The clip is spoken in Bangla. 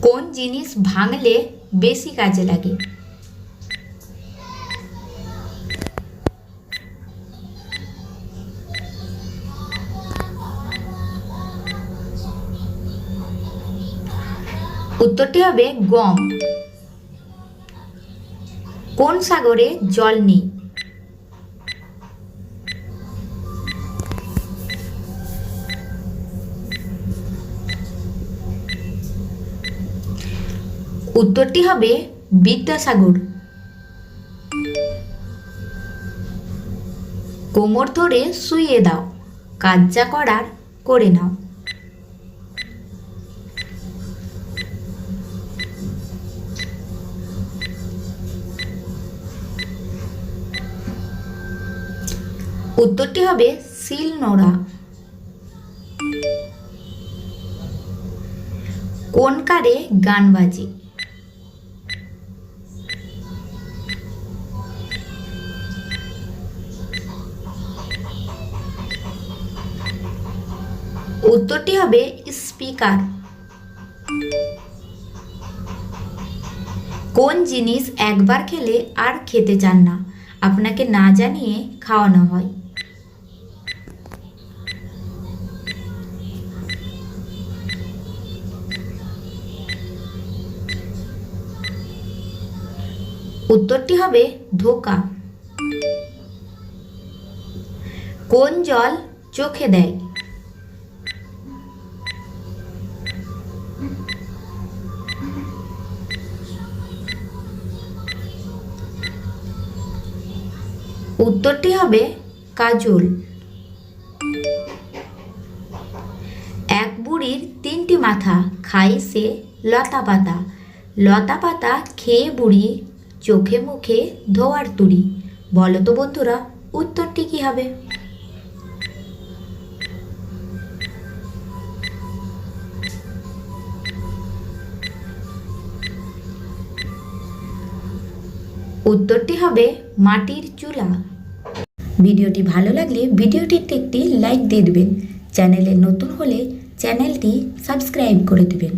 কোন জিনিস ভাঙলে বেশি কাজে লাগে? উত্তরটি হবে গম। কোন সাগরে জল নেই? উত্তরটি হবে বিদ্যাসাগর। কোমর ধরে শুইয়ে দাও, কাজ যা করার করে নাও। উত্তরটি হবে শিলনোড়া। কোন কারে গান বাজে? উত্তরটি হবে স্পিকার। কোন জিনিস একবার খেলে আর খেতে চান না, আপনাকে না জানিয়ে খাওয়ানো হয়? উত্তরটি হবে ধোঁকা। কোন জল চোখে দেয়? উত্তরটি হবে কাজল। এক বুড়ির তিনটি মাথা, খায় সে লতা পাতা। লতা পাতা খেয়ে বুড়ি, চোখে মুখে ধোয়ার তুড়ি। বলো তো বন্ধুরা, উত্তরটি কি হবে? উত্তরটি হবে মাটির চুলা। ভিডিওটি ভালো লাগলে ভিডিওটিতে একটি লাইক দিয়ে দেবেন। চ্যানেলে নতুন হলে চ্যানেলটি সাবস্ক্রাইব করে দেবেন।